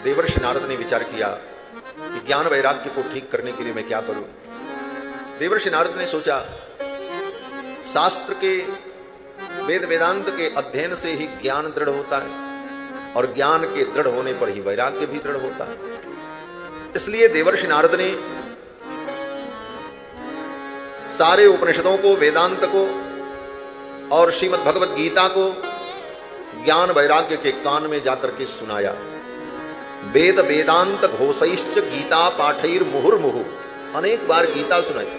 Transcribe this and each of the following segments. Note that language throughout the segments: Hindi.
देवर्षि नारद ने विचार किया कि ज्ञान वैराग्य को ठीक करने के लिए मैं क्या करूं। देवर्षि नारद ने सोचा, शास्त्र के वेद वेदांत के अध्ययन से ही ज्ञान दृढ़ होता है और ज्ञान के दृढ़ होने पर ही वैराग्य भी दृढ़ होता है। इसलिए देवर्षि नारद ने सारे उपनिषदों को, वेदांत को और श्रीमद् भगवत गीता को ज्ञान वैराग्य के कान में जाकर के सुनाया। वेद वेदांत घोषैश्च गीता पाठैर मुहुर्मुहु, अनेक बार गीता सुनाई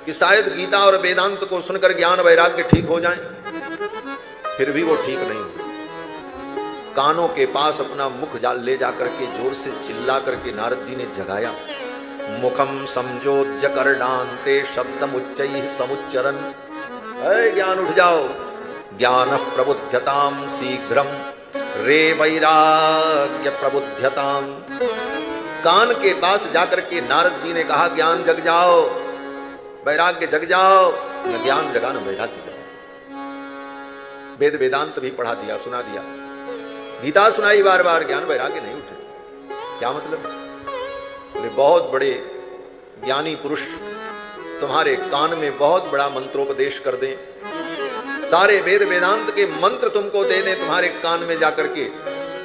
कि शायद गीता और वेदांत को सुनकर ज्ञान वैराग्य ठीक हो जाए, फिर भी वो ठीक नहीं हुई। कानों के पास अपना मुख ले जाकर के जोर से चिल्ला करके नारद जी ने जगाया। मुखम समझोज्य कर्णान्ते शब्दमुच्चैः समुच्चरन्, अरे ज्ञान उठ जाओ, ज्ञान प्रबुध्यताम शीघ्रम रे वैराग्य प्रबुध्यताम। कान के पास जाकर के नारद जी ने कहा, ज्ञान जग जाओ, वैराग्य जग जाओ। न ज्ञान जगा न वैराग्य जगा। वेद वेदांत भी पढ़ा दिया, सुना दिया, गीता सुनाई बार बार, ज्ञान वैराग्य नहीं उठे। क्या मतलब? बोले बहुत बड़े ज्ञानी पुरुष तुम्हारे कान में बहुत बड़ा मंत्रोपदेश कर दें, सारे वेद वेदांत के मंत्र तुमको दे दें तुम्हारे कान में जाकर के,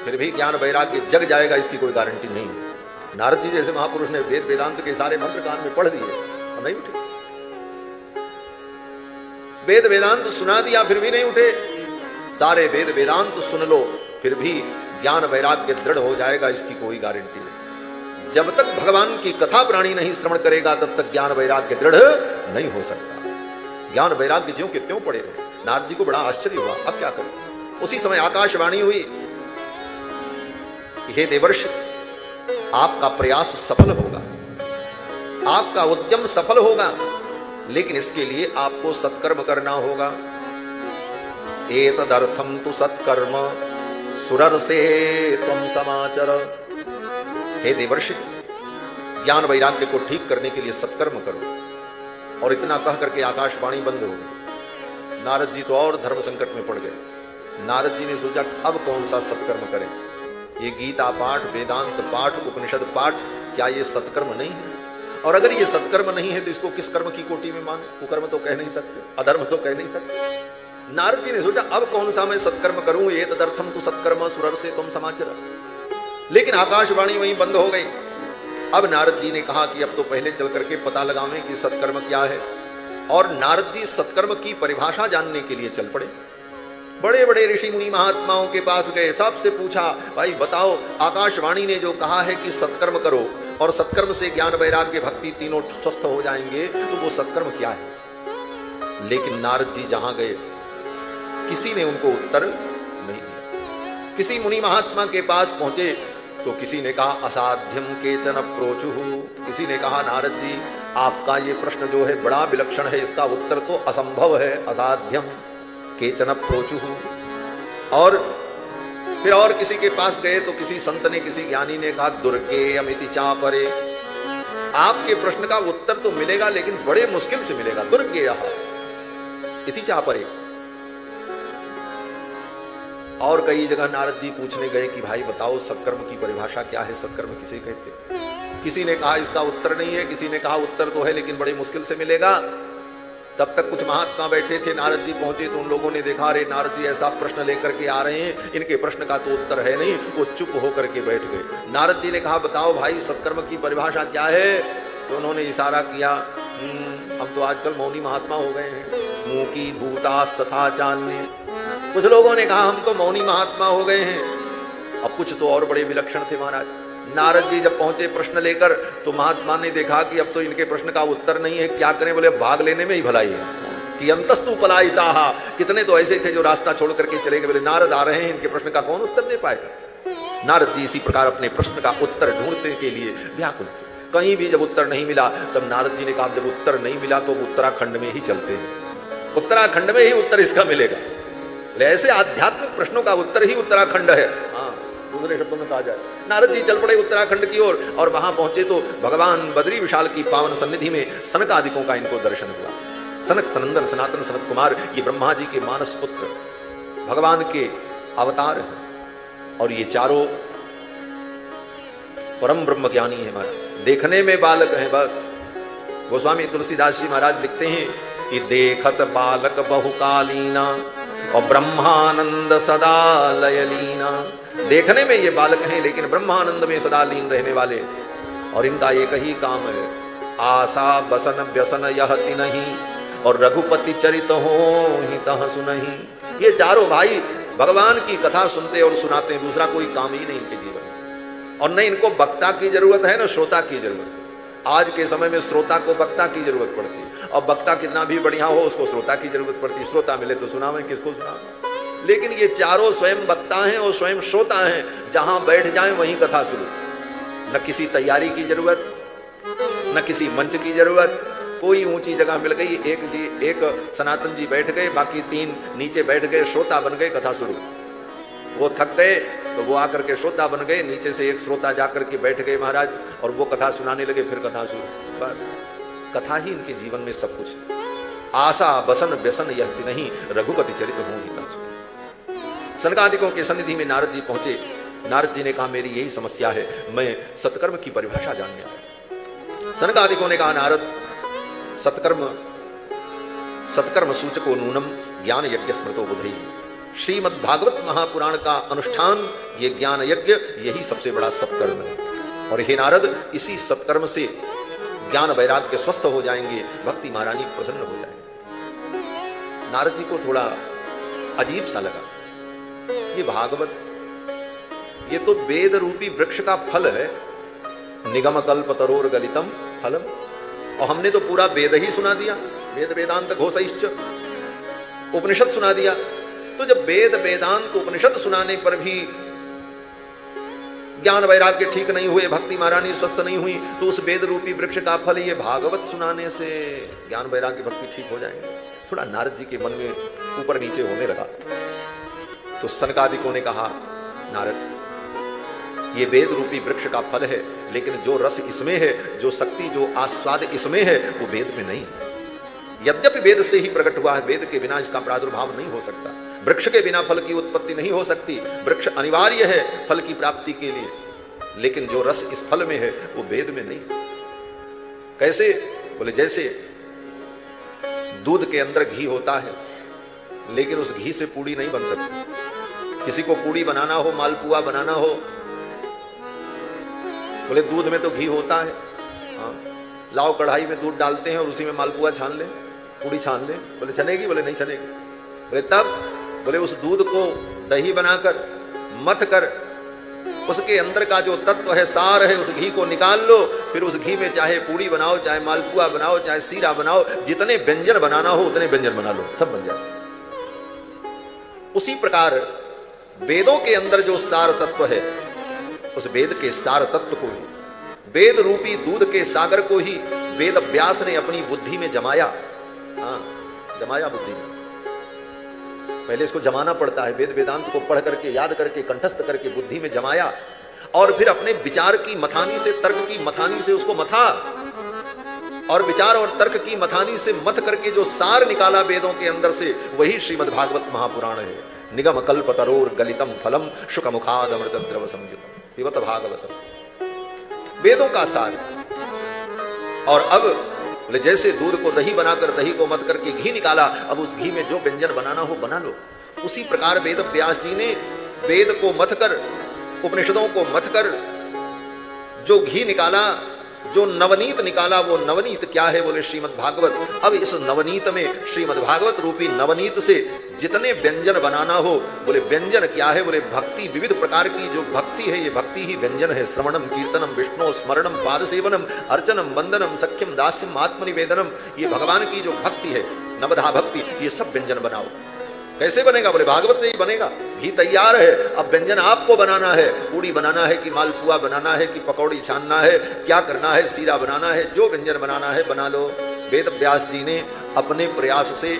फिर भी ज्ञान वैराग्य जग जाएगा, इसकी कोई गारंटी नहीं। नारद जी जैसे महापुरुष ने वेद वेदांत के सारे मंत्र कान में पढ़ दिए और नहीं उठे। वेद वेदांत सुना दिया फिर भी नहीं उठे। सारे वेद वेदांत सुन लो फिर भी ज्ञान वैराग्य दृढ़ हो जाएगा, इसकी कोई गारंटी नहीं। जब तक भगवान की कथा प्राणी नहीं श्रवण करेगा तब तक ज्ञान वैराग्य दृढ़ नहीं हो सकता। ज्ञान वैराग्य ज्यों के त्यों पड़े रहे। नारद जी को बड़ा आश्चर्य हुआ, अब क्या करें। उसी समय आकाशवाणी हुई, हे देवर्षि, आपका प्रयास सफल होगा, आपका उद्यम सफल होगा, लेकिन इसके लिए आपको सत्कर्म करना होगा। एतदर्थम तु सत्कर्म सुरर्षे त्वं समाचर। हे देवर्षि, ज्ञान वैराग्य को ठीक करने के लिए सत्कर्म करो। और इतना कह करके आकाशवाणी बंद हो गई। नारद जी तो और धर्म संकट में पड़ गए। नारद जी ने सोचा अब कौन सा सत्कर्म करें। ये गीता पाठ, वेदांत पाठ, उपनिषद पाठ, क्या ये सत्कर्म नहीं है? और अगर ये सत्कर्म नहीं है तो इसको किस कर्म की कोटि में माने? कुकर्म तो कह नहीं सकते, अधर्म तो कह नहीं सकते। नारद जी ने सोचा अब कौन सा मैं सत्कर्म करूं। ये तदर्थम तु सत्कर्म सुरर्षे त्वं समाचर। लेकिन आकाशवाणी वहीं बंद हो गई। अब नारद जी ने कहा कि अब तो पहले चल करके पता लगावें कि सत्कर्म क्या है। और नारद जी सत्कर्म की परिभाषा जानने के लिए चल पड़े। बड़े बड़े ऋषि मुनि महात्माओं के पास गए, सबसे पूछा, भाई बताओ, आकाशवाणी ने जो कहा है कि सत्कर्म करो और सत्कर्म से ज्ञान वैराग्य भक्ति तीनों स्वस्थ हो जाएंगे, तो वो सत्कर्म क्या है? लेकिन नारद जी जहां गए किसी ने उनको उत्तर नहीं दिया। किसी मुनि महात्मा के पास पहुंचे तो किसी ने कहा असाध्यम केचन प्रोचुहु। किसी ने कहा नारद जी आपका ये प्रश्न जो है बड़ा विलक्षण है, इसका उत्तर तो असंभव है, असाध्यम केचन प्रोचुहु। और फिर और किसी के पास गए तो किसी संत ने, किसी ज्ञानी ने कहा दुर्गे अमिति चापरे। आपके प्रश्न का उत्तर तो मिलेगा लेकिन बड़े मुश्किल से मिलेगा। दुर्गे इति चापरे। और कई जगह नारद जी पूछने गए कि भाई बताओ सत्कर्म की परिभाषा क्या है, सत्कर्म किसे कहते? किसी ने कहा इसका उत्तर नहीं है, किसी ने कहा उत्तर तो है लेकिन बड़ी मुश्किल से मिलेगा। तब तक कुछ महात्मा बैठे थे, नारद जी पहुंचे तो उन लोगों ने देखा अरे नारद जी ऐसा प्रश्न लेकर के आ रहे हैं, इनके प्रश्न का तो उत्तर है नहीं। वो चुप होकर के बैठ गए। नारद जी ने कहा बताओ भाई सत्कर्म की परिभाषा क्या है? तो उन्होंने इशारा किया, हम तो आजकल मौनी महात्मा हो गए हैं, मुंह की भूतास तथा चान्य। कुछ लोगों ने कहा हम तो मौनी महात्मा हो गए हैं। अब कुछ तो और बड़े विलक्षण थे महाराज। नारद जी जब पहुंचे प्रश्न लेकर तो महात्मा ने देखा कि अब तो इनके प्रश्न का उत्तर नहीं है, क्या करें? बोले भाग लेने में ही भलाई है कि अंतस्तु पलायिताः। कितने तो ऐसे थे जो रास्ता छोड़ करके चले गए। बोले नारद आ रहे हैं, इनके प्रश्न का कौन उत्तर दे पाएगा? नारद जी इसी प्रकार अपने प्रश्न का उत्तर ढूंढने के लिए व्याकुल थे। कहीं भी जब उत्तर नहीं मिला तब नारद जी ने कहा जब उत्तर नहीं मिला तो उत्तराखंड में ही चलते हैं, उत्तराखंड में ही उत्तर इसका मिलेगा। ऐसे आध्यात्मिक प्रश्नों का उत्तर ही उत्तराखंड है। हाँ, दूसरे शब्दों में कहा जाए। नारद जी चल पड़े उत्तराखंड की ओर और वहां पहुंचे तो भगवान बद्री विशाल की पावन सन्निधि में सनक आदिकों का इनको दर्शन हुआ। सनक, सनंदन, सनातन, सनत कुमार, ये ब्रह्मा जी के मानस पुत्र भगवान के अवतार हैं। और ये चारों परम ब्रह्म ज्ञानी है महाराज, देखने में बालक है बस। गोस्वामी तुलसीदास जी महाराज लिखते हैं कि देखत बालक बहुकालीना और ब्रह्मानंद सदा लयलीना। देखने में ये बालक हैं लेकिन ब्रह्मानंद में सदा लीन रहने वाले, और इनका एक ही काम है, आशा बसन व्यसन यह तिनहि और रघुपति चरित हो ही तह सुनहि। ये चारों भाई भगवान की कथा सुनते और सुनाते हैं, दूसरा कोई काम ही नहीं इनके जीवन में। और न इनको वक्ता की जरूरत है न श्रोता की जरूरत है। आज के समय में श्रोता को वक्ता की जरूरत पड़ती है, और वक्ता कितना भी बढ़िया हो उसको श्रोता की जरूरत पड़ती है। श्रोता मिले तो सुनावे, किसको सुनावे। लेकिन ये चारों स्वयं वक्ता हैं और स्वयं श्रोता हैं, जहां बैठ जाएं वहीं कथा शुरू। न किसी तैयारी की जरूरत, न किसी मंच की जरूरत। कोई ऊंची जगह मिल गई, एक सनातन जी बैठ गए, बाकी 3 नीचे बैठ गए, श्रोता बन गए, कथा शुरू। वो थक गए तो वो आकर के श्रोता बन गए, नीचे से एक श्रोता जाकर के बैठ गए महाराज, और वो कथा सुनाने लगे, फिर कथा शुरू। बस कथा ही इनके जीवन में सब कुछ है। आशा बसन व्यसन यह नहीं रघुपति चरित हो ही तह सुनहि। सनकादिकों के सन्निधि में नारद जी पहुंचे। नारद जी ने कहा मेरी यही समस्या है, मैं सत्कर्म की परिभाषा जानने आया। सनकादिकों ने कहा नारद, सत्कर्म सूचको नूनम ज्ञान यज्ञ स्मृतो बुद्धि। श्रीमद् भागवत महापुराण का अनुष्ठान, ये ज्ञान यज्ञ, यही सबसे बड़ा सत्कर्म है। और हे नारद, इसी सत्कर्म से ज्ञान वैराग्य स्वस्थ हो जाएंगे, भक्ति महारानी प्रसन्न हो जाएंगे। नारद जी को थोड़ा अजीब सा लगा, ये भागवत, ये तो वेद रूपी वृक्ष का फल है, निगम कल्प तरोर गलितम फलम, और हमने तो पूरा वेद ही सुना दिया, वेद वेदांत घोषैश्च, उपनिषद सुना दिया। तो जब वेद वेदांत उपनिषद सुनाने पर भी ज्ञान वैराग्य ठीक नहीं हुए, भक्ति महारानी स्वस्थ नहीं हुई, तो उस वेद रूपी वृक्ष का फल ये भागवत सुनाने से ज्ञान वैराग्य भक्ति ठीक हो जाएंगे। थोड़ा नारद जी के मन में ऊपर नीचे होने लगा। तो सनकादिकों ने कहा नारद, ये वेद रूपी वृक्ष का फल है, लेकिन जो रस इसमें है, जो शक्ति, जो आस्वाद इसमें है, वो वेद में नहीं। यद्यपि वेद से ही प्रकट हुआ है, वेद के बिना इसका प्रादुर्भाव नहीं हो सकता। वृक्ष के बिना फल की उत्पत्ति नहीं हो सकती। वृक्ष अनिवार्य है फल की प्राप्ति के लिए, लेकिन जो रस इस फल में है वो वेद में नहीं। कैसे? बोले जैसे दूध के अंदर घी होता है, लेकिन उस घी से पूड़ी नहीं बन सकती। किसी को पूड़ी बनाना हो, मालपुआ बनाना हो, बोले दूध में तो घी होता है, हाँ, लाओ कढ़ाई में दूध डालते हैं और उसी में मालपुआ छान ले, पूड़ी छान ले। बोले चलेगी? बोले नहीं चलेगी। बोले तब? बोले उस दूध को दही बनाकर मथ कर उसके अंदर का जो तत्व है, सार है, उस घी को निकाल लो, फिर उस घी में चाहे पूड़ी बनाओ, चाहे मालपुआ बनाओ, चाहे सीरा बनाओ, जितने व्यंजन बनाना हो उतने व्यंजन बना लो, सब बन जाए। उसी प्रकार वेदों के अंदर जो सार तत्व है, उस वेद के सार तत्व को ही, वेद रूपी दूध के सागर को ही वेद व्यास ने अपनी बुद्धि में जमाया। हाँ, जमाया बुद्धि में। पहले इसको जमाना पड़ता है, वेद वेदांत को पढ़ करके, याद करके, कंठस्थ करके बुद्धि में जमाया, और फिर अपने विचार की मथानी से, तर्क की मथानी से उसको मथा, और विचार और तर्क की मथानी से मथ करके जो सार निकाला वेदों के अंदर से, वही श्रीमद् भागवत महापुराण है। निगम कल्प तरोर गलितम फलम शुक मुखाद अमृत द्रव संयुतम पिबत भागवतम। वेदों का सार। और अब जैसे दूध को दही बनाकर, दही को मथ करके घी निकाला, अब उस घी में जो व्यंजन बनाना हो बना लो। उसी प्रकार वेद व्यास जी ने वेद को मथ कर, उपनिषदों को मथ कर जो घी निकाला, जो नवनीत निकाला, वो नवनीत क्या है? बोले श्रीमद् भागवत। अब इस नवनीत में, श्रीमद् भागवत रूपी नवनीत से जितने व्यंजन बनाना हो, बोले व्यंजन क्या है? बोले भक्ति, विविध प्रकार की जो भक्ति है, ये भक्ति ही व्यंजन है। श्रवणम कीर्तनम विष्णु स्मरणम पाद सेवनम अर्चनम वंदनम सख्यम दास्यम आत्मनिवेदनम, ये भगवान की जो भक्ति है, नवधा भक्ति, ये सब व्यंजन बनाओ। कैसे बनेगा? बोले भागवत से ही बनेगा। घी तैयार है, अब व्यंजन आपको बनाना है। पूड़ी बनाना है कि मालपुआ बनाना है कि पकौड़ी छानना है, क्या करना है, सीरा बनाना है, जो व्यंजन बनाना है बना लो। वेद व्यास जी ने अपने प्रयास से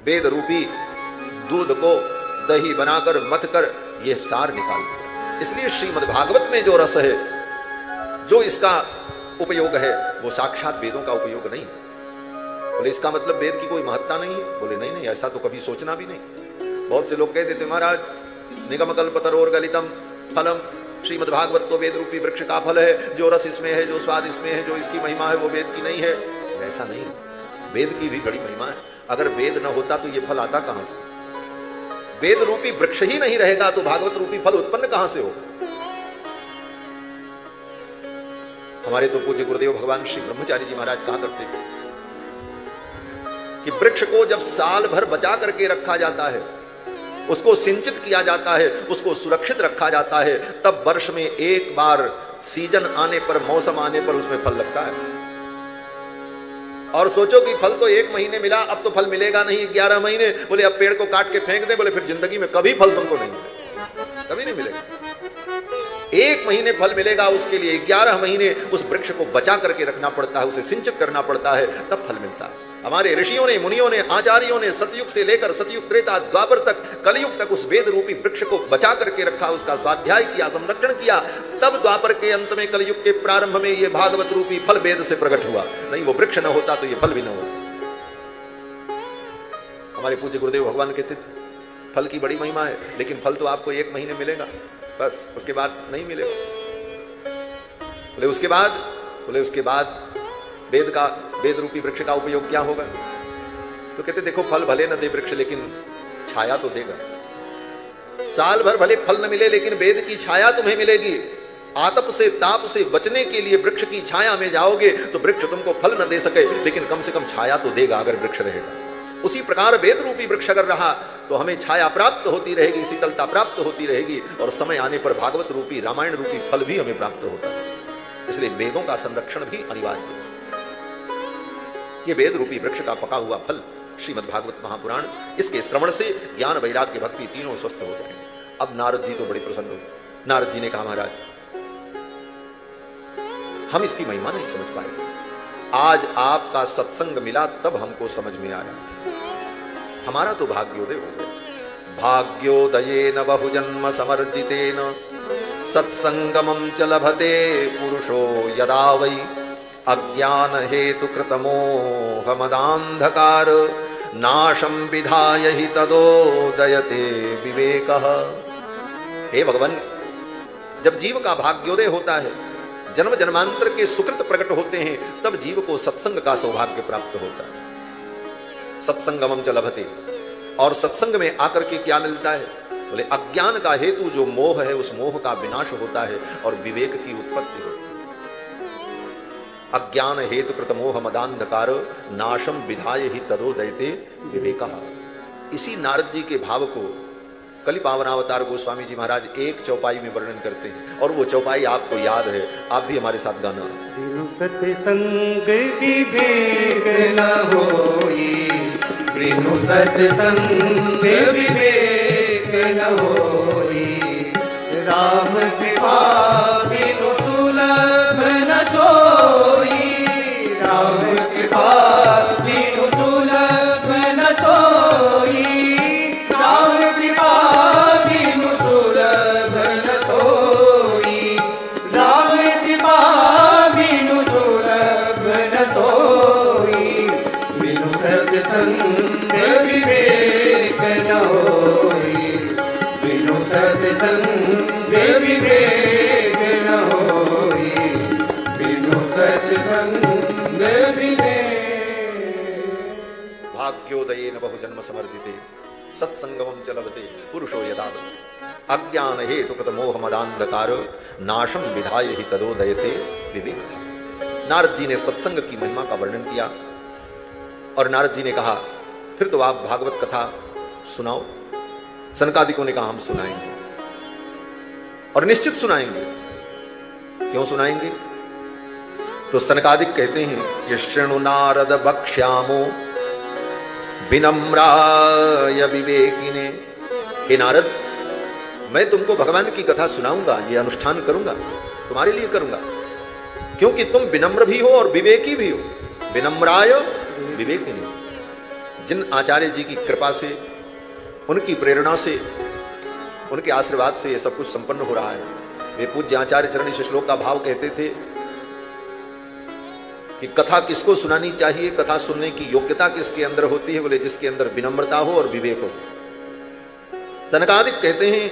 वेद रूपी दूध को दही बनाकर मथ कर ये सार निकाल दिया। इसलिए श्रीमद् भागवत में जो रस है, जो इसका उपयोग है, वो साक्षात वेदों का उपयोग नहीं। बोले इसका मतलब वेद की कोई महत्ता नहीं है? बोले नहीं नहीं, ऐसा तो कभी सोचना भी नहीं। बहुत से लोग कह देते महाराज निगम कल्प तरोर गलितम फलम, श्रीमद् भागवत तो वेद रूपी वृक्ष का फल है, जो रस इसमें है, जो स्वाद इसमें है, जो इसकी महिमा है वो वेद की नहीं है। ऐसा नहीं, वेद की भी बड़ी महिमा है। अगर वेद न होता तो ये फल आता कहां से? वेद रूपी वृक्ष ही नहीं रहेगा तो भागवत रूपी फल उत्पन्न कहां से होगा? हमारे तो पूज्य गुरुदेव भगवान श्री ब्रह्मचारी जी महाराज कहा करते थे कि वृक्ष को जब साल भर बचा करके रखा जाता है, उसको सिंचित किया जाता है, उसको सुरक्षित रखा जाता है, तब वर्ष में एक बार सीजन आने पर, मौसम आने पर उसमें फल लगता है। और सोचो कि फल तो 1 महीने मिला, अब तो फल मिलेगा नहीं 11 महीने। बोले अब पेड़ को काट के फेंक दे, बोले फिर जिंदगी में कभी फल तुमको नहीं मिलेगा, कभी नहीं मिलेगा। 1 महीने फल मिलेगा, उसके लिए 11 महीने उस वृक्ष को बचा करके रखना पड़ता है, उसे सिंचित करना पड़ता है, तब फल मिलता है। हमारे ऋषियों ने, मुनियों ने, आचार्यों ने सतयुग से लेकर सतयुग, त्रेता, द्वापर तक, कलयुग तक उस वेद रूपी वृक्ष को बचा करके रखा, उसका स्वाध्याय किया, संरक्षण किया। तब द्वापर के अंत में, कलयुग के प्रारंभ में ये भागवत रूपी फल वेद से प्रकट हुआ। नहीं वो वृक्ष न होता तो ये फल भी न होता। हमारे पूज्य गुरुदेव भगवान कहते थे फल की बड़ी महिमा है, लेकिन फल तो आपको 1 महीने मिलेगा, बस उसके बाद नहीं मिलेगा। बोले उसके बाद वेद रूपी वृक्ष का उपयोग क्या होगा? तो कहते देखो फल भले न दे वृक्ष, लेकिन छाया तो देगा। साल भर भले फल न मिले, लेकिन वेद की छाया तुम्हें मिलेगी। आतप से, ताप से बचने के लिए वृक्ष की छाया में जाओगे तो वृक्ष तुमको फल न दे सके, लेकिन कम से कम छाया तो देगा अगर वृक्ष रहेगा। उसी प्रकार वेद रूपी वृक्ष अगर रहा तो हमें छाया प्राप्त होती रहेगी, शीतलता प्राप्त होती रहेगी, और समय आने पर भागवत रूपी, रामायण रूपी फल भी हमें प्राप्त होता है। इसलिए वेदों का संरक्षण भी अनिवार्य है। ये वेद रूपी वृक्ष का पका हुआ फल श्रीमद् भागवत महापुराण, इसके श्रवण से ज्ञान, वैराग्य, भक्ति तीनों स्वस्थ हो जाएंगे। अब नारद जी तो बड़े प्रसन्न हुए। नारद जी ने कहा महाराज हम इसकी महिमा नहीं समझ पाए, आज आपका सत्संग मिला तब हमको समझ में आया। हमारा तो भाग्योदय हो गया। भाग्योदयेन बहुजन्म समर्जितेन सत्संगमं च लभते पुरुषो यदा वै अज्ञान हेतु कृतमोह मदांधकार नाशम विधाय हि तदोदयते विवेकः। हे भगवान, जब जीव का भाग्योदय होता है, जन्म जन्मांतर के सुकृत प्रकट होते हैं, तब जीव को सत्संग का सौभाग्य प्राप्त होता है। सत्संगमं च लभते, और सत्संग में आकर के क्या मिलता है? बोले अज्ञान का हेतु जो मोह है, उस मोह का विनाश होता है और विवेक की उत्पत्ति होती है। अज्ञान हेतु कृत मोह मदांधकार नाशम विधाय ही तदोदयते विवेकः। इसी नारद जी के भाव को कलि पावनावतार गोस्वामी जी महाराज एक चौपाई में वर्णन करते हैं, और वो चौपाई आपको याद है, आप भी हमारे साथ गाना। बिनु सत्संग विवेक न होई, बिनु सत्संग विवेक न होई, राम कृपा बिनु सुलभ न सोई, राम कृपा बिनु सुलभ न सोई, राम कृपा बिनु सुलभ न सोई, राम कृपा बिनु सुलभ न सोई, बिनु सत्संग विवेक न होई, बिनु सत्संग विवेक न होई, बिनु सत्संग विवेक। भाग्योदयेन बहुजन्म समर्जिते सत्संगमं च लभते पुरुषो यदा वै अज्ञान हेतु कृत मोह मदांधकार नाशम विधाय हि तदोदयते विवेकः। नारद जी ने सत्संग की महिमा का वर्णन किया, और नारद जी ने कहा फिर तो आप भागवत कथा सुनाओ। सनकादिकों ने कहा हम सुनाएंगे, और निश्चित सुनाएंगे। क्यों सुनाएंगे? तो सनकादिक कहते हैं ये शृणु नारद बक्ष्यामो विनम्राय विवेकिने। हे नारद, मैं तुमको भगवान की कथा सुनाऊंगा, ये अनुष्ठान करूंगा, तुम्हारे लिए करूंगा, क्योंकि तुम विनम्र भी हो और विवेकी भी हो। विनम्राय विवेकिने। जिन आचार्य जी की कृपा से, उनकी प्रेरणा से, उनके आशीर्वाद से ये सब कुछ संपन्न हो रहा है। वे पूज्य आचार्य चरण इस श्लोक का भाव कहते थे कि कथा किसको सुनानी चाहिए, कथा सुनने की योग्यता किसके अंदर होती है? बोले जिसके अंदर विनम्रता हो और विवेक हो। सनकादिक कहते हैं,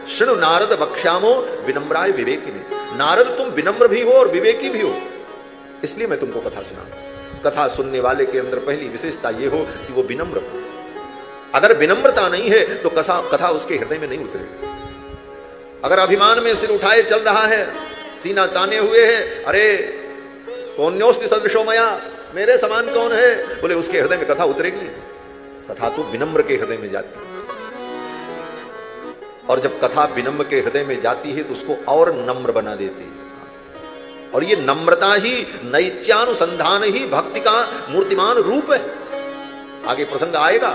शृणु नारद बक्ष्यामो विनम्राय विवेकिनी। नारद तुम विनम्र भी हो और विवेकी भी हो, इसलिए मैं तुमको कथा सुना। कथा सुनने वाले के अंदर पहली विशेषता यह हो कि वो विनम्र हो। अगर विनम्रता नहीं है तो कथा उसके हृदय में नहीं उतरेगी। अगर अभिमान में सिर उठाए चल रहा है, सीना ताने हुए है, अरे कौन्योस्ति सदृशो मया, मेरे समान कौन है, बोले उसके हृदय में कथा उतरेगी। कथा तो विनम्र के हृदय में जाती है, और जब कथा विनम्र के हृदय में जाती है तो उसको और नम्र बना देती है। और ये नम्रता ही, नैत्यानुसंधान ही भक्ति का मूर्तिमान रूप है। आगे प्रसंग आएगा।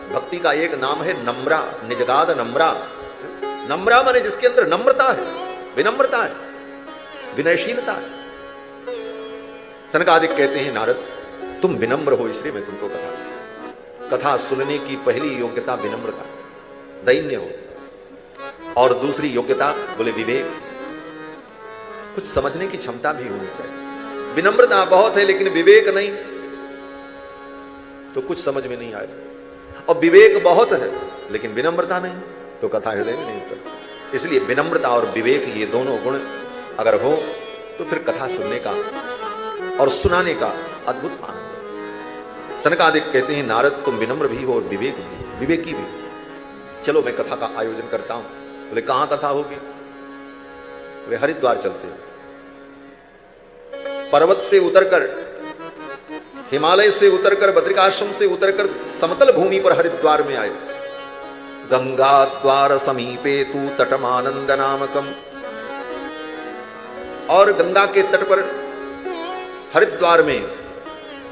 भक्ति का एक नाम है नम्रा, निजगाद नम्रा। नम्रा माने जिसके अंदर नम्रता है, विनम्रता है, विनयशीलता है। सनकादिक कहते हैं नारद तुम विनम्र हो, इसलिए मैं तुमको कथा सुनने की पहली योग्यता विनम्रता, दैन्य हो। और दूसरी योग्यता बोले विवेक, कुछ समझने की क्षमता भी होनी चाहिए। विनम्रता बहुत है लेकिन विवेक नहीं तो कुछ समझ में नहीं आएगा, और विवेक बहुत है लेकिन विनम्रता नहीं तो कथा हृदय में नहीं उतरती। इसलिए विनम्रता और विवेक ये दोनों गुण अगर हो तो फिर कथा सुनने का और सुनाने का अद्भुत आनंद। सनकादिक कहते हैं नारद तुम विनम्र भी हो और विवेक भी, विवेकी भी। चलो मैं कथा का आयोजन करता हूं। बोले कहां कथा होगी? बोले हरिद्वार चलते हैं। पर्वत से उतरकर, हिमालय से उतरकर, बद्रिकाश्रम से उतरकर समतल भूमि पर हरिद्वार में आए। गंगा द्वार समीपे तू तटमानंद नामकम। और गंगा के तट पर हरिद्वार में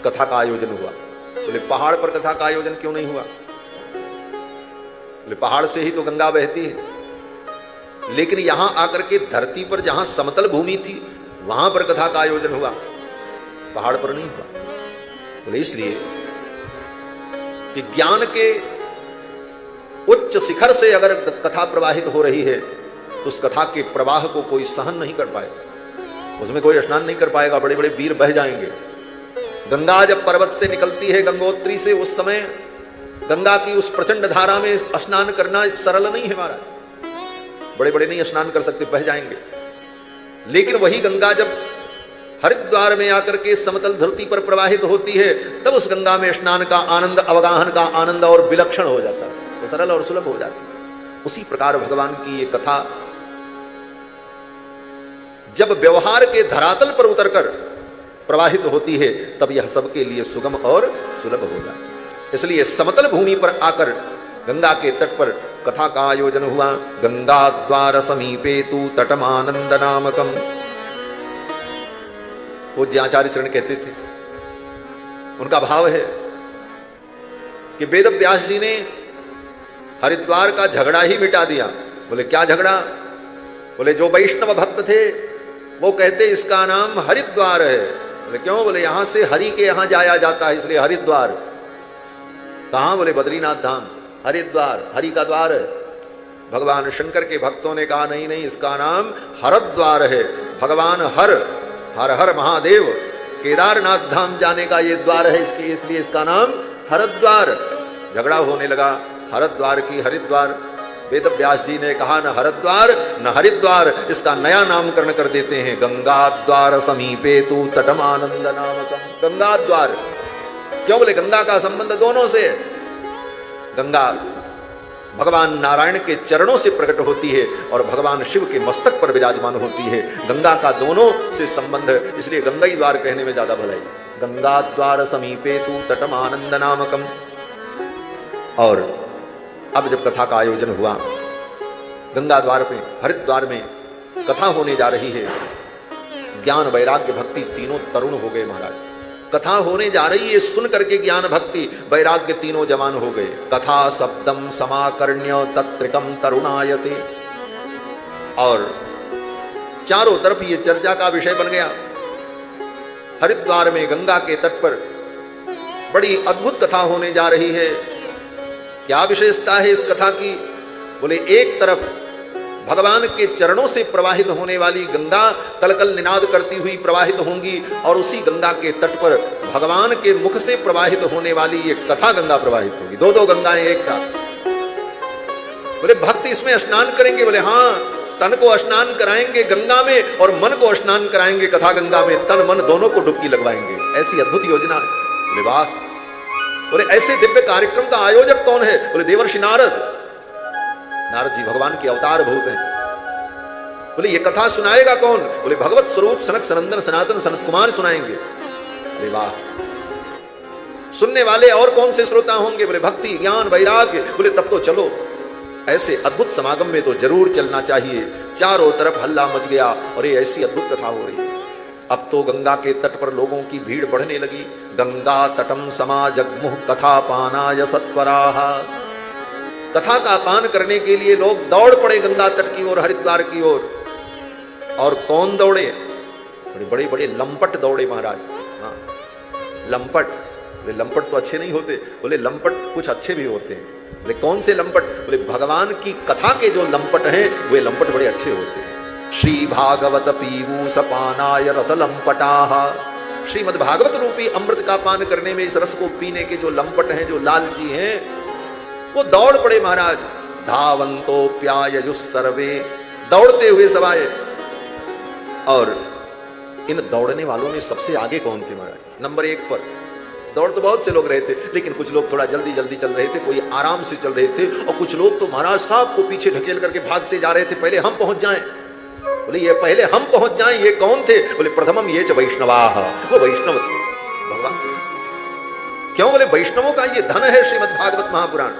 कथा का आयोजन हुआ। बोले पहाड़ पर कथा का आयोजन क्यों नहीं हुआ? बोले पहाड़ से ही तो गंगा बहती है, लेकिन यहां आकर के धरती पर जहां समतल भूमि थी वहां पर कथा का आयोजन हुआ, पहाड़ पर नहीं हुआ। बोले इसलिए कि ज्ञान के उच्च शिखर से अगर कथा प्रवाहित हो रही है तो उस कथा के प्रवाह को कोई सहन नहीं कर पाएगा, उसमें कोई स्नान नहीं कर पाएगा, बड़े बड़े वीर बह जाएंगे। गंगा जब पर्वत से निकलती है गंगोत्री से, उस समय गंगा की उस प्रचंड धारा में स्नान करना सरल नहीं है महाराज, बड़े बड़े नहीं स्नान कर सकते, बह जाएंगे। लेकिन वही गंगा जब हरिद्वार में आकर के समतल धरती पर प्रवाहित होती है तब उस गंगा में स्नान का आनंद, अवगाहन का आनंद और विलक्षण हो जाता है, वो सरल और सुलभ हो जाती है। उसी प्रकार भगवान की ये कथा जब व्यवहार के धरातल पर उतरकर प्रवाहित होती है तब यह सबके लिए सुगम और सुलभ हो जाती है। इसलिए समतल भूमि पर आकर गंगा के तट पर कथा का आयोजन हुआ। गंगा द्वार समीपे तू तटमानंद नामकम। पूज्य आचार्य चरण कहते थे, उनका भाव है कि वेद व्यास जी ने हरिद्वार का झगड़ा ही मिटा दिया। बोले क्या झगड़ा? बोले जो वैष्णव भक्त थे वो कहते इसका नाम हरिद्वार है। बोले क्यों? बोले यहां से हरि के यहां जाया जाता है इसलिए हरिद्वार। कहां? बोले बद्रीनाथ धाम, हरिद्वार हरि का द्वार है। भगवान शंकर के भक्तों ने कहा नहीं नहीं, इसका नाम हरद्वार है। भगवान हर हर महादेव केदारनाथ धाम जाने का ये द्वार है, इसलिए इसका नाम हरद्वार। झगड़ा होने लगा हरद्वार की हरिद्वार। वेद व्यास जी ने कहा न हरद्वार न हरिद्वार, इसका नया नामकरण कर देते हैं, गंगा द्वार समीपे तू तटमानंद नामकम। गंगा द्वार क्यों? बोले गंगा का संबंध दोनों से। गंगा भगवान नारायण के चरणों से प्रकट होती है और भगवान शिव के मस्तक पर विराजमान होती है। गंगा का दोनों से संबंध, इसलिए गंगा ही द्वार कहने में ज्यादा भलाई। गंगा द्वार समीपे तू तटमानंद नामकम। और अब जब कथा का आयोजन हुआ गंगा द्वार पे हरिद्वार में कथा होने जा रही है। ज्ञान वैराग्य भक्ति तीनों तरुण हो गए महाराज। कथा होने जा रही है, सुन करके ज्ञान भक्ति वैराग्य तीनों जवान हो गए। कथा शब्दम समाकर्ण्य तत्रिकम तरुणायते। और चारों तरफ ये चर्चा का विषय बन गया। हरिद्वार में गंगा के तट पर बड़ी अद्भुत कथा होने जा रही है। क्या विशेषता है इस कथा की? बोले एक तरफ भगवान के चरणों से प्रवाहित होने वाली गंगा कलकल निनाद करती हुई प्रवाहित होंगी और उसी गंगा के तट पर भगवान के मुख से प्रवाहित होने वाली ये कथा गंगा प्रवाहित होगी। दो दो गंगाएं एक साथ। बोले भक्त इसमें स्नान करेंगे? बोले हाँ, तन को स्नान कराएंगे गंगा में और मन को स्नान कराएंगे कथा गंगा में, तन मन दोनों को डुबकी लगवाएंगे। ऐसी अद्भुत योजना है। बोले वाह। बोले ऐसे दिव्य कार्यक्रम का आयोजक कौन है? बोले देवर्षि नारद। नारद जी भगवान के अवतार भूत हैं। बोले ये कथा सुनाएगा कौन? बोले भगवत स्वरूप सनक सनंदन सनातन सनत कुमार सुनाएंगे। बोले वाह। सुनने वाले और कौन से श्रोता होंगे? बोले भक्ति ज्ञान वैराग्य। बोले तब तो चलो, ऐसे अद्भुत समागम में तो जरूर चलना चाहिए। चारों तरफ हल्ला मच गया और ये ऐसी अद्भुत कथा हो रही। अब तो गंगा के तट पर लोगों की भीड़ बढ़ने लगी। गंगा तटम समा जगमुह कथा पानाय सत्वराः। कथा का पान करने के लिए लोग दौड़ पड़े गंगा तट की ओर, हरिद्वार की ओर। और कौन दौड़े? बड़े बड़े बड़े लंपट दौड़े महाराज। हाँ, लंपट। बोले लंपट तो अच्छे नहीं होते। बोले लंपट कुछ अच्छे भी होते हैं। बोले कौन से लंपट? बोले भगवान की कथा के जो लंपट हैं वे लंपट बड़े अच्छे होते हैं। श्री भागवत पीयूष पानाय रस लंपटाः। श्रीमद् भागवत रूपी अमृत का पान करने में, इस रस को पीने के जो लंपट हैं, जो लालची हैं, वो दौड़ पड़े महाराज। धावन्तोऽप्याययुः सर्वे। दौड़ते हुए सब आए। और इन दौड़ने वालों में सबसे आगे कौन थे महाराज? नंबर 1 पर। दौड़ तो बहुत से लोग रहे थे, लेकिन कुछ लोग थोड़ा जल्दी जल्दी चल रहे थे, कोई आराम से चल रहे थे, और कुछ लोग तो महाराज साहब को पीछे ढकेल करके भागते जा रहे थे, पहले हम पहुंच जाएं। बोले ये पहले हम पहुंच जाएं। ये कौन थे? बोले प्रथमम ये च वैष्णवाः। वो वैष्णव थे भगवान। क्यों? बोले वैष्णवों का ये धन है श्रीमद् भागवत महापुराण।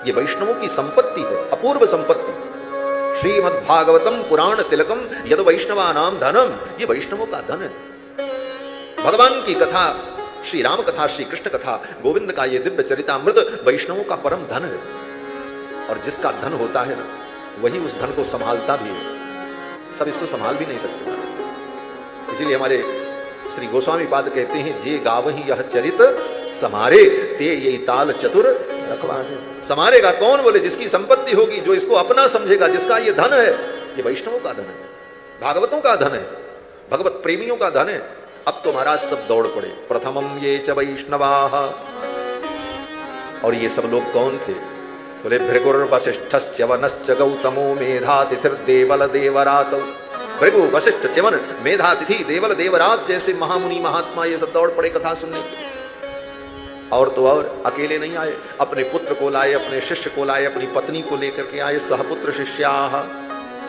ये वैष्णवों की संपत्ति है, अपूर्व संपत्ति। श्रीमद् भागवतम पुराण तिलकम यद वैष्णवानाम धनम। ये वैष्णवों का धन है। भगवान की कथा, श्री राम कथा, श्री कृष्ण कथा, गोविंद का ये दिव्य चरितामृत वैष्णवों का परम धन है। और जिसका धन होता है ना, वही उस धन को संभालता भी है। सब इसको संभाल भी नहीं सकते। इसीलिए हमारे श्री गोस्वामी पाद कहते हैं, जे गावहि यह चरित समारे ते ये ताल चतुर रखवारे। समारेगा कौन? बोले जिसकी संपत्ति होगी, जो इसको अपना समझेगा, जिसका ये धन है। ये वैष्णवों का धन है, भागवतों का धन है, भगवत प्रेमियों का धन है। अब तो महाराज सब दौड़ पड़े। प्रथमम ये च वैष्णवाः। और ये सब लोग कौन थे? बोले भृगुर्वसिष्ठश्च वनश्च गौतमो मेधातिथिर्देवल देवरात। भृगु वशिष्ठ च्यवन मेधातिथि देवल देवरात जैसे महामुनि महात्मा ये सब दौड़ पड़े कथा सुनने। और तो और अकेले नहीं आए, अपने पुत्र को लाए, अपने शिष्य को लाए, अपनी पत्नी को लेकर के आए। सहपुत्र शिष्याः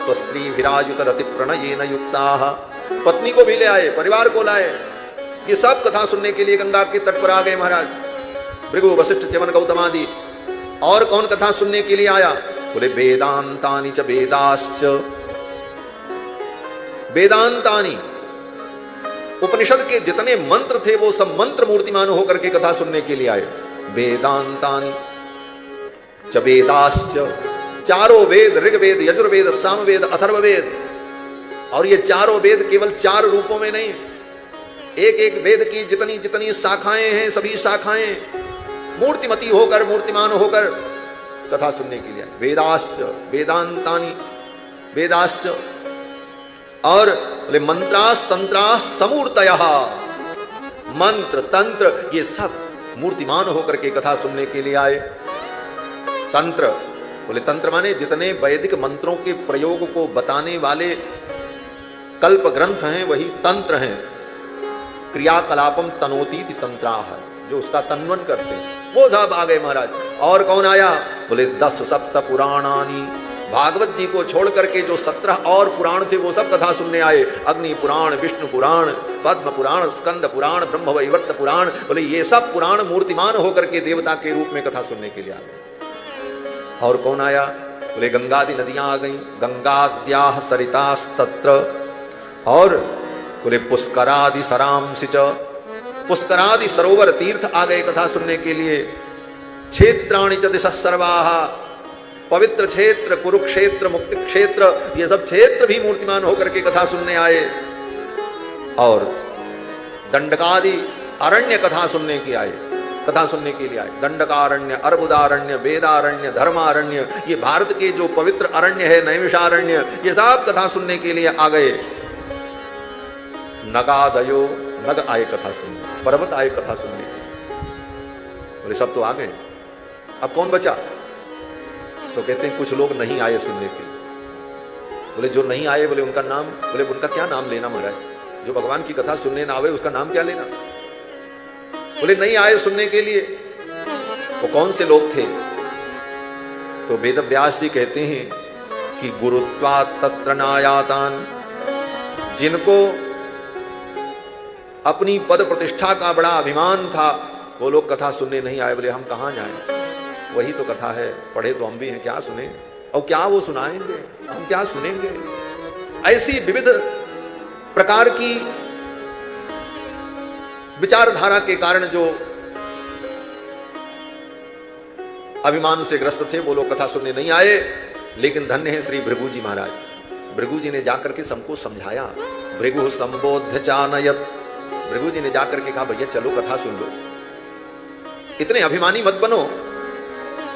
स्वस्त्री विरायुत रति प्रणयेन युक्ताः। पत्नी को भी ले आए, परिवार को लाए। ये सब कथा सुनने के लिए गंगा के तट पर आ गए महाराज। भृगु वशिष्ठ च्यवन गौतम आदि। और कौन कथा सुनने के लिए आया? बोले वेदांतानि च वेदाश्च। वेदांतानि, उपनिषद के जितने मंत्र थे वो सब मंत्र मूर्तिमान होकर के कथा सुनने के लिए आए। वेदांतानि च वेदाश्च। चारों वेद, ऋग्वेद, यजुर्वेद, सामवेद, अथर्ववेद। और ये चारों वेद केवल 4 रूपों में नहीं, एक एक वेद की जितनी जितनी शाखाएं हैं, सभी शाखाएं मूर्तिमती होकर, मूर्तिमान होकर कथा सुनने के लिए। वेदाश्च, वेदांतानि वेदाश्च। और बोले मंत्रास तंत्रास समूर्तयः। मंत्र तंत्र ये सब मूर्तिमान होकर के कथा सुनने के लिए आए। तंत्र, बोले तंत्र माने जितने वैदिक मंत्रों के प्रयोग को बताने वाले कल्प ग्रंथ हैं वही तंत्र हैं। क्रियाकलापम तनोतीति तंत्राः, जो उसका तन्वन करते हैं, वो सब आ गए महाराज। और कौन आया? बोले 10 सप्त पुराणानि। भागवत जी को छोड़ करके जो 17 और पुराण थे वो सब कथा सुनने आए। अग्नि पुराण, विष्णु पुराण, पद्म पुराण, स्कंद पुराण, ब्रह्मवैवर्त पुराण। बोले ये सब पुराण मूर्तिमान होकर के देवता के रूप में कथा सुनने के लिए आ गए। और कौन आया? बोले गंगादि नदियां आ गई। गंगाद्याः सरितास्तत्र। और बोले पुष्करादि सरांसि च। पुष्करादि सरोवर तीर्थ आ गए कथा सुनने के लिए। क्षेत्राणि च दिशः सर्वाः। पवित्र क्षेत्र, कुरुक्षेत्र, मुक्ति क्षेत्र, ये सब क्षेत्र भी मूर्तिमान होकर के कथा सुनने आए। और दंडकादि अरण्य कथा सुनने के आए, कथा सुनने के लिए आए। दंडकारण्य, अर्बुदारण्य, वेदारण्य, धर्मारण्य, ये भारत के जो पवित्र अरण्य है, नैमिषारण्य, ये सब कथा सुनने के लिए आ गए। नगादयो, नग आए कथा सुनने, पर्वत आए कथा सुनने। बोले सब तो आ गए, अब कौन बचा? तो कहते हैं कुछ लोग नहीं आए सुनने के लिए। बोले जो नहीं आए, बोले उनका नाम, बोले उनका क्या नाम लेना महाराज, जो भगवान की कथा सुनने ना आवे उसका नाम क्या लेना। बोले नहीं आए सुनने के लिए, वो कौन से लोग थे। तो वेद व्यास जी कहते हैं कि गुरुत्वा तत्र नायातान, जिनको अपनी पद प्रतिष्ठा का बड़ा अभिमान था वो लोग कथा सुनने नहीं आए। बोले हम कहां जाएं, वही तो कथा है, पढ़े तो हम भी हैं, क्या सुने और क्या वो सुनाएंगे, हम क्या सुनेंगे। ऐसी विविध प्रकार की विचारधारा के कारण जो अभिमान से ग्रस्त थे वो लोग कथा सुनने नहीं आए। लेकिन धन्य है श्री भृगु जी महाराज, भृगु जी ने जाकर के सबको समझाया। भृगु संबोध्य चानयत, भृगु जी ने जाकर के कहा भैया चलो कथा सुन लो, इतने अभिमानी मत बनो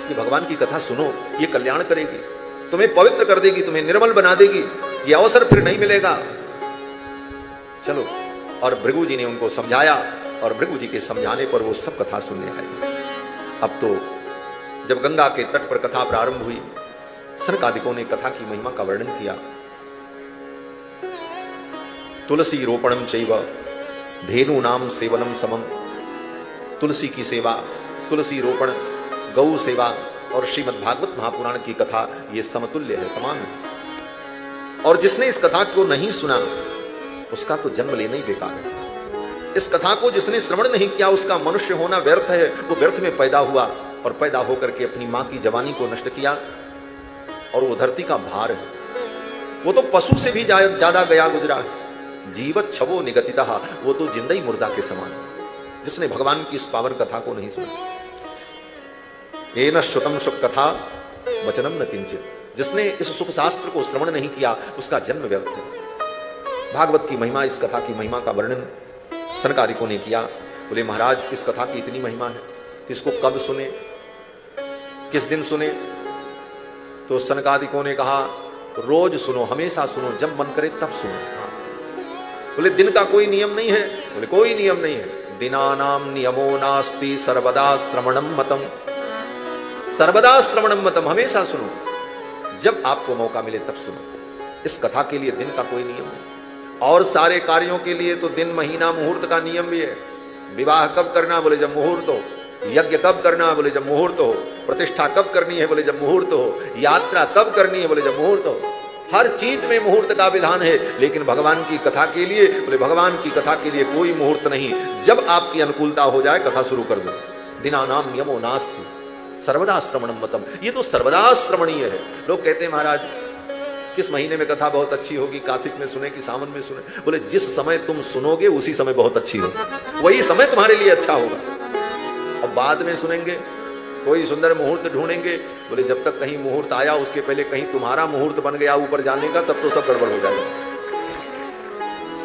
कि भगवान की कथा सुनो, ये कल्याण करेगी, तुम्हें पवित्र कर देगी, तुम्हें निर्मल बना देगी, ये अवसर फिर नहीं मिलेगा, चलो। और भृगु जी ने उनको समझाया और भृगु जी के समझाने पर वो सब कथा सुनने आए। अब तो जब गंगा के तट पर कथा प्रारंभ हुई, सनकादिकों ने कथा की महिमा का वर्णन किया। तुलसी रोपणम चैव धेनु नाम सेवनम समम, तुलसी की सेवा, तुलसी रोपण, गौ सेवा और श्रीमद् भागवत महापुराण की कथा ये समतुल्य है, समान है। और जिसने इस कथा को नहीं सुना उसका तो जन्म लेना ही बेकार है। इस कथा को जिसने श्रवण नहीं किया उसका मनुष्य होना व्यर्थ है, वो व्यर्थ में पैदा हुआ और पैदा होकर के अपनी मां की जवानी को नष्ट किया और वो धरती का भार है, वो तो पशु से भी ज्यादा गया गुजरा है। जीवत छवो निगतितः, वो तो जिंदा ही मुर्दा के समान है जिसने भगवान की इस पावन कथा को नहीं सुना। येन श्रुतम सुख कथा वचनम न किंचित, जिसने इस सुख शास्त्र को श्रवण नहीं किया उसका जन्म व्यर्थ है। भागवत की महिमा, इस कथा की महिमा का वर्णन सनकादिकों ने किया। बोले महाराज इस कथा की इतनी महिमा है कि इसको कब सुने, किस दिन सुने। तो सनकादिकों ने कहा रोज सुनो, हमेशा सुनो, जब मन करे तब सुनो। बोले दिन का कोई नियम नहीं है, बोले कोई नियम नहीं है। दिनानाम नियमो नास्ति सर्वदा श्रवणम मतम, सर्वदा श्रवणम मतम, हमेशा सुनो, जब आपको मौका मिले तब सुनो। इस कथा के लिए दिन का कोई नियम नहीं, और सारे कार्यों के लिए तो दिन महीना मुहूर्त का नियम भी है। विवाह कब करना, बोले जब मुहूर्त हो। यज्ञ कब करना, बोले जब मुहूर्त हो। प्रतिष्ठा कब करनी है, बोले जब मुहूर्त हो। यात्रा कब करनी है, बोले जब मुहूर्त हो। हर चीज में मुहूर्त का विधान है। लेकिन भगवान की कथा के लिए, बोले भगवान की कथा के लिए कोई मुहूर्त नहीं, जब आपकी अनुकूलता हो जाए कथा शुरू कर दो। दिनानाम नियमो नास्ति सर्वदा श्रवणम मतम, ये तो सर्वदा श्रवणीय है। लोग कहते हैं महाराज किस महीने में कथा बहुत अच्छी होगी, कार्तिक में सुने कि सावन में सुने। बोले जिस समय तुम सुनोगे उसी समय बहुत अच्छी होगी, वही समय तुम्हारे लिए अच्छा होगा। अब बाद में सुनेंगे, कोई सुंदर मुहूर्त ढूंढेंगे, बोले जब तक कहीं मुहूर्त आया उसके पहले कहीं तुम्हारा मुहूर्त बन गया ऊपर जाने का, तब तो सब गड़बड़ हो जाएगा।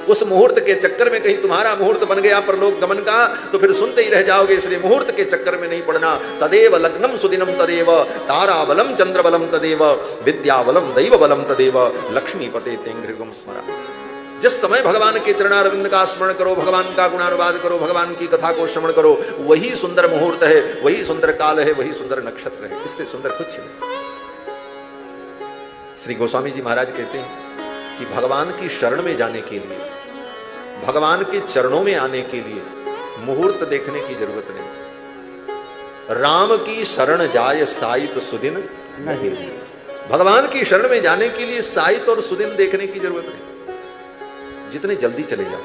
उस मुहूर्त के चक्कर में कहीं तुम्हारा मुहूर्त बन गया परलोक गमन का, तो फिर सुनते ही रह जाओगे। इसलिए मुहूर्त के चक्कर में नहीं पड़ना। तदेव लग्नम सुदिनम तदेव ताराबलम चंद्रबलम तदेव विद्याबलम दैवबलम तदेव लक्ष्मीपते तेंघ्रिगुम स्मरा। जिस समय भगवान के चरणारविंद का स्मरण करो, भगवान का गुणानुवाद करो, भगवान की कथा को श्रवण करो, वही सुंदर मुहूर्त है, वही सुंदर काल है, वही सुंदर नक्षत्र है। इससे सुंदर कुछ नहीं। श्री गोस्वामी जी महाराज कहते हैं कि भगवान की शरण में जाने के लिए, भगवान के चरणों में आने के लिए मुहूर्त देखने की जरूरत नहीं। राम की शरण जाय साइत सुदिन नहीं। भगवान की शरण में जाने के लिए साइत और सुदिन देखने की जरूरत नहीं। जितने जल्दी चले जाओ,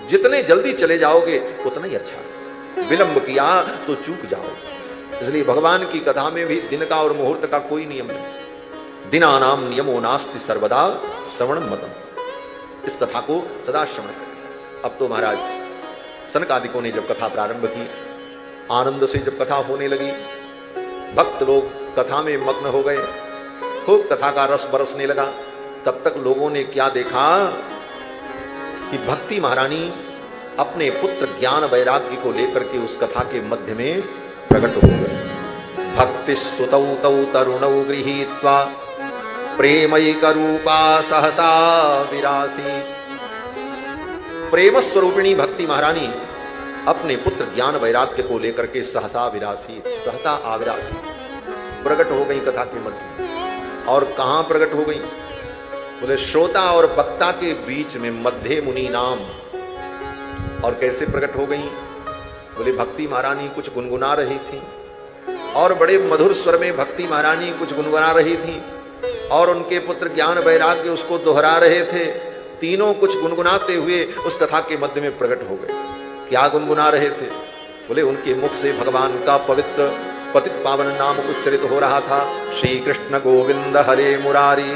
जितने जल्दी चले जाओगे उतना ही अच्छा है। विलंब किया तो चूक जाओगे। इसलिए भगवान की कथा में भी दिन का और मुहूर्त का कोई नियम नहीं। दिनानाम नियमो नास्ति सर्वदा श्रवणम मतम। इस कथा को सदा श्रवण करें। अब तो महाराज सनकादिकों ने जब कथा प्रारंभ की, आनंद से जब कथा होने लगी, भक्त लोग कथा में मग्न हो गए, खूब कथा का रस बरसने लगा। तब तक लोगों ने क्या देखा कि भक्ति महारानी अपने पुत्र ज्ञान वैराग्य को लेकर के उस कथा के मध्य में प्रकट हो गए। भक्ति सुतौ तौ तरुणौ गृहीत्वा प्रेमैक रूपा सहसा विरासी। प्रेम स्वरूपिणी भक्ति महारानी अपने पुत्र ज्ञान वैराग्य को लेकर के सहसा विरासी, सहसा आविरासी। प्रकट हो गई कथा के मध्य में। और कहां प्रकट हो गई? बोले श्रोता और वक्ता के बीच में, मध्य मुनि नाम। और कैसे प्रकट हो गई? बोले भक्ति महारानी कुछ गुनगुना रही थी और बड़े मधुर स्वर में भक्ति महारानी कुछ गुनगुना रही थी और उनके पुत्र ज्ञान वैराग्य उसको दोहरा रहे थे। तीनों कुछ गुनगुनाते हुए उस कथा के मध्य में प्रकट हो गए। क्या गुनगुना रहे थे? बोले उनके मुख से भगवान का पवित्र पतित पावन नाम उच्चरित हो रहा था। श्री कृष्ण गोविंद हरे मुरारी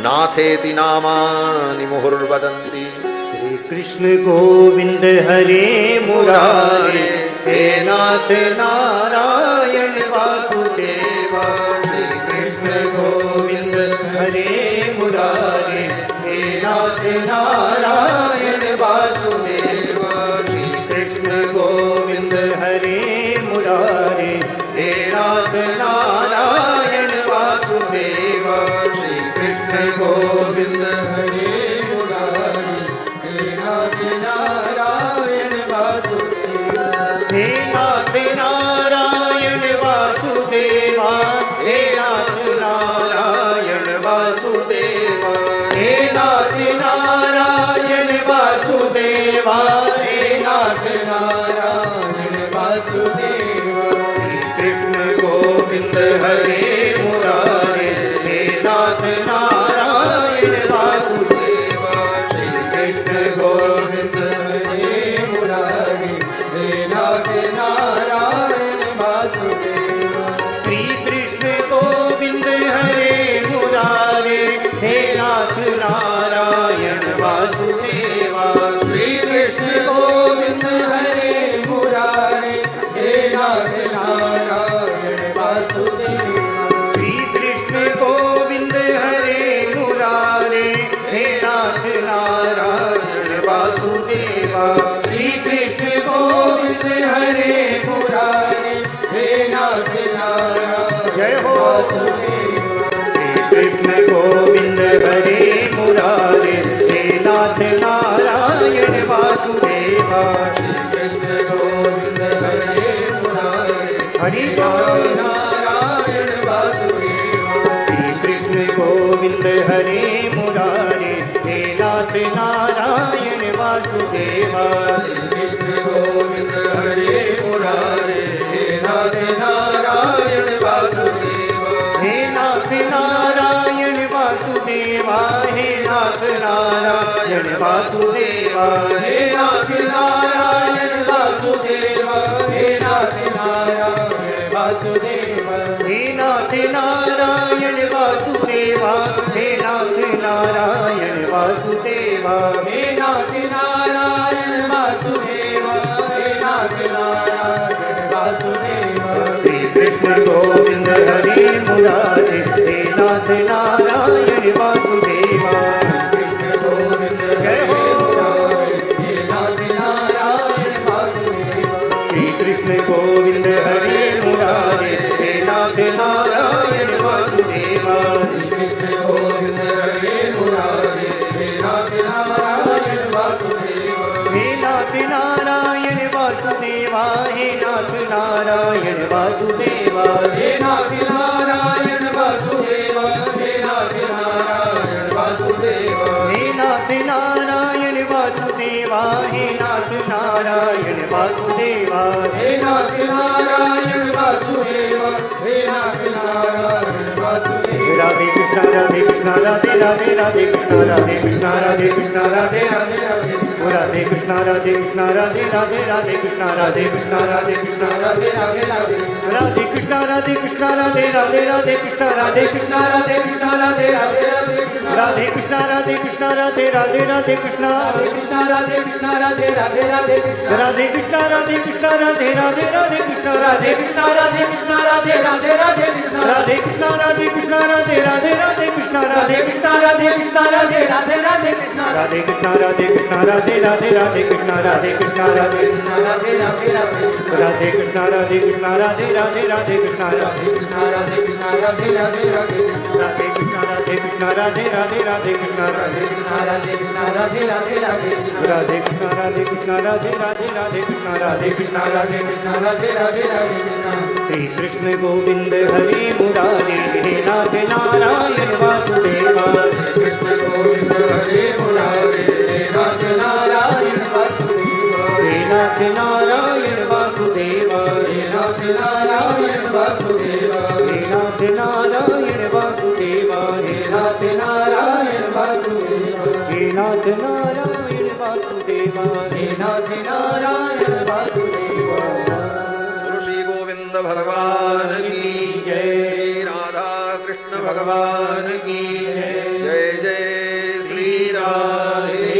नाथेति नामानि मुहुर्वदन्ति। श्री कृष्ण गोविंद हरे मुरारी हे नाथ नारायण वासुदेवा। श्री कृष्ण गोविंद हरे मुरारी हे नाथ नारायण वासुदेवा। श्री कृष्ण गोविंद हरे मुरारी हे नाथ नारायण वासुदेवा। श्री कृष्ण गोविंद हरे मुरारी हे नाथ नारायण वासुदेवा। हे नाथ नारायण वासुदेवा। हे नाथ नारायण वासुदेवा। हे नाथ नारायण वासुदेवा। हे नाथ नारायण वासुदेवा। कृष्ण गोविंद हरे मुरारी हे नाथ नारायण वासुदेवा। श्री कृष्ण गोविंद हरे मुरारी हे नाथ नारायण वासुदेवा। श्री कृष्ण गोविंद हरे मुरारी हे नाथ नारायण वासुदेवा। श्री कृष्ण गोविंद हरे मुरारी हे नाथ नारायण वासुदेवा। श्री कृष्ण गोविंद हरे मुरारी हे नाथ नारायण वासुदेवा। श्री कृष्ण गोविंद हरे मुरारी हे नाथ नारायण जय हो वासुदेवा। श्री कृष्ण गोविंद हरे मुरारी हे नाथ नारायण वासुदेवा। श्री कृष्ण गोविंद हरे मुरारी हरि नारायण वासुदेवा। श्री कृष्ण गोविंद हरे मुरारी हे नाथ नारायण वासुदेवा। श्री कृष्ण गोविंद हरे मुरारी हे नाथ नारायण वासुदेवा। हे नाथ नारायण वासुदेवा। हे नाथ नारायण वासुदेवा। हे नाथ नारायण वासुदेवा। हे नाथ नारायण वासुदेवा। हे नाथ नारायण वासुदेवा। हे नाथ नारायण वासुदेवा। हे नाथ नारायण वासुदेवा। हे नाथ नारायण वासुदेवा। श्री कृष्ण गोविंद हरे मुरारी हे नाथ नारायण वासुदेवा। कृष्ण गोविंद जय हो हे नाथ नारायण वासुदेवा। श्री कृष्ण गोविंद हरे मुरारी हे नाथ नारायण वासुदेवा। कृष्ण गोविंद हरे मुरारी हे नाथ नारायण वासुदेवा। हे नाथ नारायण वासुदेवा। हे नाथ नारायण वासुदेवा। हे नाथ नारायण वासुदेवा। हे नाथ नारायण वासुदेवा। हे नाथ नारायण वासुदेवा। हे नाथ नारायण वासुदेवा। हे नाथ नारायण वासुदेवा। हे नाथ नारायण वासुदेवा। राधे कृष्ण राधे कृष्ण राधे राधे राधे कृष्ण राधे कृष्ण राधे कृष्ण राधे राधे राधे राधे कृष्ण राधे कृष्ण राधे राधे राधे कृष्ण राधे कृष्ण राधे कृष्ण राधे राधे राधे राधे कृष्ण राधे कृष्ण राधे राधे राधे कृष्ण राधे कृष्ण राधे कृष्ण राधे राधे राधे कृष्ण राधे कृष्ण राधे राधे राधे कृष्ण कृष्ण राधे कृष्ण राधे राधे राधे राधे कृष्ण राधे कृष्ण राधे राधे राधे कृष्ण राधे कृष्ण राधे कृष्ण राधे राधे राधे राधे कृष्ण राधे कृष्ण राधे राधे राधे कृष्ण राधे कृष्ण राधे कृष्ण राधे राधे राधे कृष्ण राधे कृष्ण राधे कृष्ण राधे राधे राधे कृष्ण राधे कृष्ण राधे कृष्ण राधे राधे राधे राधे कृष्ण राधे कृष्ण राधे राधे राधे कृष्ण राधे कृष्ण राधे कृष्ण राधे राधे राधे राधे कृष्ण राधे कृष्ण राधे राधे राधे कृष्ण राधे कृष्ण राधे कृष्ण राधे राधे राधे राधे कृष्ण राधे कृष्ण राधे राधे राधे कृष्ण राधे कृष्ण राधे कृष्ण राधे राधे राधे श्री कृष्ण गोविंद हरे मुरारी हे नाथ नारायण वासुदेवा श्री कृष्ण गोविंद हरे मुरारी हे नाथ नारायण वासुदेवा हे नाथ नारायण वासुदेवा हे नाथ नारायण वासुदेवा हे नाथ नारायण वासुदेवा हे नाथ नारायण वासुदेवा हे नाथ नारायण वासुदेवा हे नाथ नारायण वासुदेवा श्री गोविंद भगवान की जय, राधा कृष्ण भगवान की जय, जय श्री राधे